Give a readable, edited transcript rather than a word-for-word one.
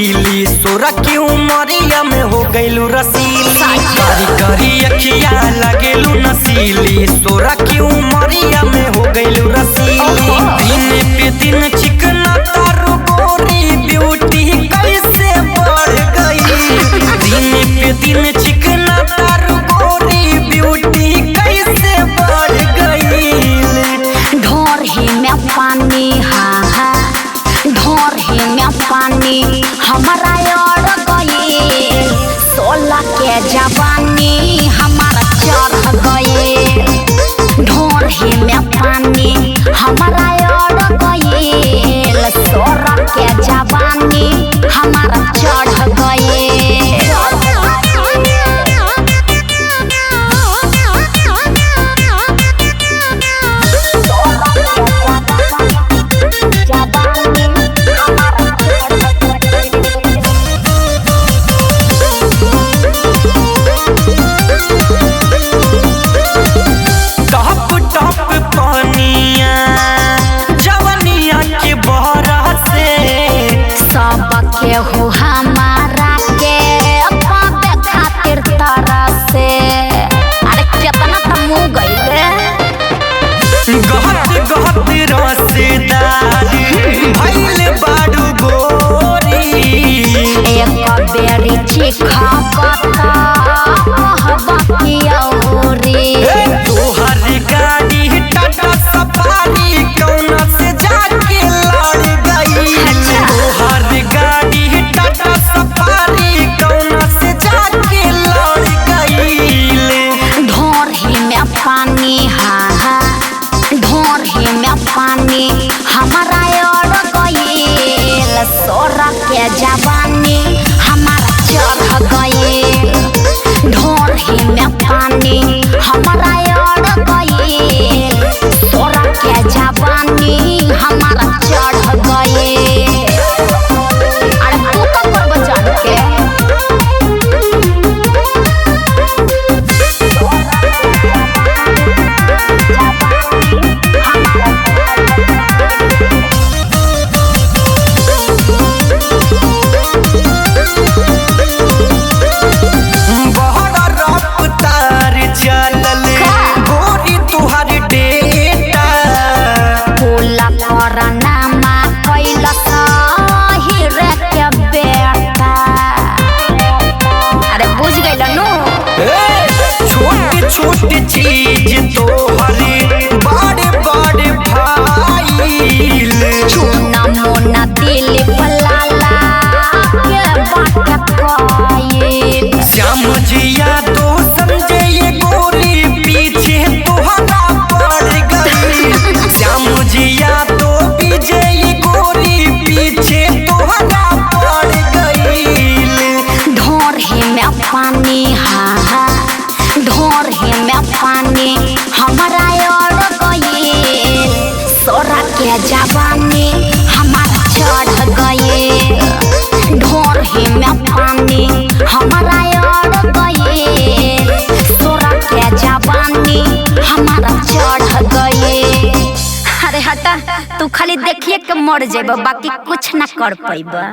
नसीली, 16 की उमरिया में हो गईलू रसीली। कारी कारी अखिया लगेलू नसीली, 16 की उमरिया में हो गईलू रसीली। दिन पे दिन चिकना तारू गोरी ब्यूटी कैसे बढ़ गई। दिन पे दिन चिकना तारू गोरी ब्यूटी कैसे बढ़ गई। ढोर ही में पानी ढोर ही में पानी हमारा अड़ गई। 16 के जवानी हमारा चढ़ गई। ढोर ही में पानी हमारा अड़ गई। 16 के जवानी हमारा चढ़ गई। हो हमारा के पावे खातिर तरह से। अरे कितना तमु गईले गहत गहत रसदारी भइल बाडू गोरी। एक बेरी चिखा बता कहबा औरी। तोहर गाड़ी टाटा सफारी कौना से जाके लड़ गई। तोहर गाड़ी टाटा सफारी कौना से जाके लड़ गई। ढोर ही में पानी ढोर ही में पानी हमारा अड़ गई। 16 के जवानी हमारा चढ़ गई। ढोर ही में पानी हमारा अड़ गई। 16 के जवानी हमारा चढ़ गई। अरे तू तो कर बचान के छोटे चीज तो हरी बड़े बड़े भाई। चूना मोना दिल पलाला के बाट कोई। श्याम जिया तो समझे ये गोरी पीछे तोहरा पड़ गई। श्याम जिया तो पीछे ये गोरी पीछे तोहरा पड़ गई। ढोर ही में पानी ढोर ही में पानी हमारा अड़ गई। 16 के जवानी हमारा चढ़ गई। ढोर ही में पानी हमारा अड़ गई। 16 के जवानी हमारा चढ़ गई। अरे हटा तू खाली देखिए के मर जेबा बाकी कुछ ना कर पाइबा।